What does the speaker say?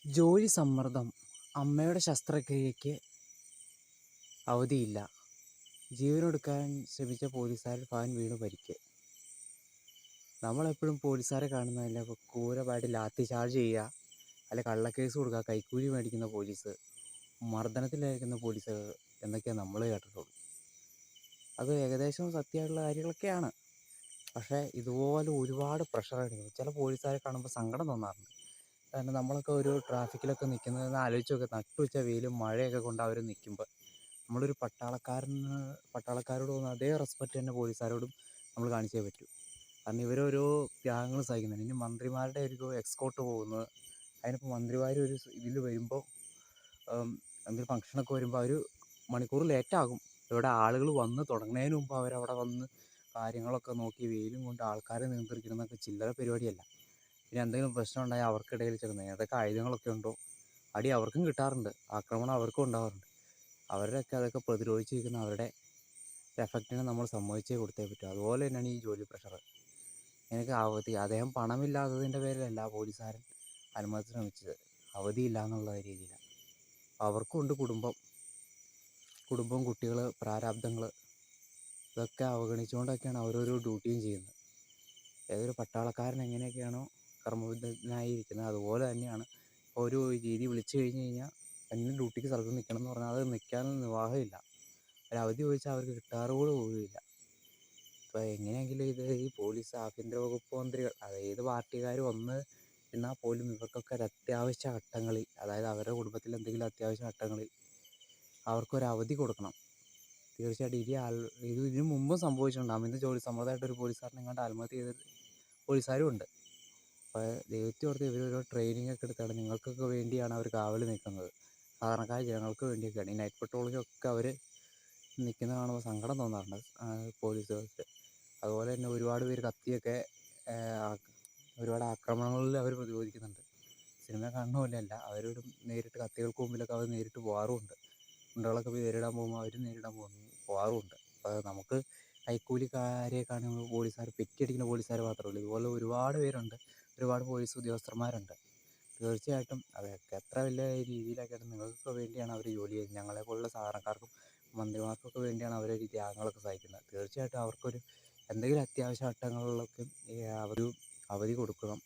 ജോലി സമ്മർദ്ദം, അമ്മയുടെ ശസ്ത്രക്രിയയ്ക്ക് അവധിയില്ല, ജീവനൊടുക്കാൻ ശ്രമിച്ച പോലീസുകാരൻ ഫാൻ വീണു പരിക്ക്. നമ്മളെപ്പോഴും പോലീസുകാരെ കാണുന്നതല്ല ഇപ്പോൾ ക്രൂരമായിട്ട് ലാത്തി ചാർജ് ചെയ്യുക, അല്ലെ കള്ളക്കേസ് കൊടുക്കുക, കൈക്കൂലി മേടിക്കുന്ന പോലീസ്, മർദ്ദനത്തിലായിരിക്കുന്ന പോലീസ് എന്നൊക്കെയാണ് നമ്മൾ കേട്ടിട്ടുള്ളൂ. അത് ഏകദേശം സത്യമായിട്ടുള്ള കാര്യങ്ങളൊക്കെയാണ്. പക്ഷേ ഇതുപോലെ ഒരുപാട് പ്രഷർ അടിക്കുന്നു. ചില പോലീസുകാരെ കാണുമ്പോൾ സങ്കടം തോന്നാറുണ്ട്. കാരണം നമ്മളൊക്കെ ഒരു ട്രാഫിക്കിലൊക്കെ നിൽക്കുന്നതെന്ന് ആലോചിച്ച് നോക്കുക. നട്ടുച്ച വെയിലും മഴയൊക്കെ കൊണ്ട് അവർ നിൽക്കുമ്പോൾ നമ്മളൊരു പട്ടാളക്കാരോട് തോന്നുന്ന അതേ റെസ്പെക്റ്റ് തന്നെ പോലീസുകാരോടും നമ്മൾ കാണിച്ചേ പറ്റൂ. കാരണം ഇവരോരോ ത്യാഗങ്ങൾ സഹിക്കുന്നുണ്ട്. ഇനി മന്ത്രിമാരുടെ ഒരു എക്സ്കോർട്ട് പോകുന്നത്, അതിനിപ്പോൾ മന്ത്രിമാർ ഒരു ഇതിൽ വരുമ്പോൾ എന്തൊരു ഫംഗ്ഷനൊക്കെ വരുമ്പോൾ അവർ മണിക്കൂർ ലേറ്റാകും. ഇവിടെ ആളുകൾ വന്ന് തുടങ്ങുന്നതിന് മുമ്പ് അവരവിടെ വന്ന് കാര്യങ്ങളൊക്കെ നോക്കി വെയിലും കൊണ്ട് ആൾക്കാരെ നിയന്ത്രിക്കണമെന്നൊക്കെ ചില്ലറ പരിപാടിയല്ല. പിന്നെ എന്തെങ്കിലും പ്രശ്നം ഉണ്ടായാൽ അവർക്കിടയിൽ ചെല്ലുന്നത് ഏതൊക്കെ ആയുധങ്ങളൊക്കെ ഉണ്ടോ അടി അവർക്കും കിട്ടാറുണ്ട്, ആക്രമണം അവർക്കും ഉണ്ടാവാറുണ്ട്. അവരുടെയൊക്കെ അതൊക്കെ പ്രതിരോധിച്ചിരിക്കുന്ന അവരുടെ എഫക്റ്റിനെ നമ്മൾ സമ്മതിച്ചേ കൊടുത്തേ പറ്റൂ. അതുപോലെ തന്നെയാണ് ഈ ജോലി പ്രഷർ. എനിക്ക് അവധി, അദ്ദേഹം പണമില്ലാത്തതിൻ്റെ പേരിലല്ല പോലീസുകാരൻ ആത്മഹത്യ ശ്രമിച്ചത്, അവധിയില്ല എന്നുള്ള രീതിയിലാണ്. അവർക്കുണ്ട് കുടുംബം, കുട്ടികൾ, പ്രാരാബ്ദങ്ങൾ, ഇതൊക്കെ അവഗണിച്ചുകൊണ്ടൊക്കെയാണ് അവരോരോ ഡ്യൂട്ടിയും ചെയ്യുന്നത്. ഏതൊരു പട്ടാളക്കാരൻ എങ്ങനെയൊക്കെയാണോ കർമ്മബദ്ധനായിരിക്കുന്നത് അതുപോലെ തന്നെയാണ് ഒരു രീതി വിളിച്ചു കഴിഞ്ഞ് കഴിഞ്ഞാൽ തന്നെ ഡ്യൂട്ടിക്ക് സ്ഥലത്ത് നിൽക്കണം എന്ന് പറഞ്ഞാൽ അത് നിൽക്കാനൊന്നും നിർവാഹമില്ല. ഒരു അവധി ചോദിച്ചാൽ അവർക്ക് കിട്ടാറ് പോലുമില്ല. ഇപ്പോൾ എങ്ങനെയെങ്കിലും ഈ പോലീസ്, ആഭ്യന്തര വകുപ്പ് മന്ത്രികൾ, അത് ഏത് പാർട്ടിക്കാർ വന്ന് എന്നാൽ പോലും ഇവർക്കൊക്കെ ഒരു അത്യാവശ്യ ഘട്ടങ്ങളിൽ, അതായത് അവരുടെ കുടുംബത്തിൽ എന്തെങ്കിലും അത്യാവശ്യ ഘട്ടങ്ങളിൽ അവർക്കൊരു അവധി കൊടുക്കണം. തീർച്ചയായിട്ടും ഇതിനു മുമ്പും സംഭവിച്ചിട്ടുണ്ട്. അമിത ജോലി സമ്മർദ്ദമായിട്ട് ഒരു പോലീസുകാരനെ എങ്ങാണ്ട് ആത്മഹത്യ ചെയ്ത പോലീസുകാരും ഉണ്ട്. അപ്പോൾ ദൈവത്തെ ഓർത്ത് ഇവരൊരു ട്രെയിനിങ് ഒക്കെ എടുത്താണ് നിങ്ങൾക്കൊക്കെ വേണ്ടിയാണ് അവർ കാവൽ നിൽക്കുന്നത്. സാധാരണക്കാർ ജനങ്ങൾക്ക് വേണ്ടിയൊക്കെയാണ്. ഈ നൈറ്റ് പെട്രോളിങ്ങൊക്കെ അവർ നിൽക്കുന്ന കാണുമ്പോൾ സങ്കടം തോന്നാറുണ്ട് പോലീസുകാർക്ക്. അതുപോലെ തന്നെ ഒരുപാട് പേര് കത്തിയൊക്കെ ഒരുപാട് ആക്രമണങ്ങളിൽ അവർ പ്രതിരോധിക്കുന്നുണ്ട്. സിനിമ കാണുന്ന പോലെയല്ല, അവരോടും നേരിട്ട് കത്തികൾക്ക് മുമ്പിലൊക്കെ അവർ നേരിട്ട് പോകാറുമുണ്ട്. ഗുണ്ടകളൊക്കെ നേരിടാൻ പോകുമ്പോൾ അവരും നേരിടാൻ പോകാറുമുണ്ട്. അപ്പോൾ നമുക്ക് കൈക്കൂലിക്കാരെ കാണുമ്പോൾ പോലീസുകാർ പെറ്റിയടിക്കുന്ന പോലീസുകാർ മാത്രമേ ഉള്ളൂ. ഇതുപോലെ ഒരുപാട് പേരുണ്ട്, ഒരുപാട് പോലീസ് ഉദ്യോഗസ്ഥന്മാരുണ്ട്. തീർച്ചയായിട്ടും അതൊക്കെ എത്ര വലിയ രീതിയിലൊക്കെയാണ് നിങ്ങൾക്കൊക്കെ വേണ്ടിയാണ് അവർ ജോലി ചെയ്യുന്നത്. ഞങ്ങളെപ്പോലുള്ള സാധാരണക്കാർക്കും മന്ത്രിമാർക്കൊക്കെ വേണ്ടിയാണ് അവർ ഈ ത്യാഗങ്ങളൊക്കെ സഹിക്കുന്നത്. തീർച്ചയായിട്ടും അവർക്കൊരു എന്തെങ്കിലും അത്യാവശ്യ ഘട്ടങ്ങളിലൊക്കെ അവർ അവധി കൊടുക്കണം.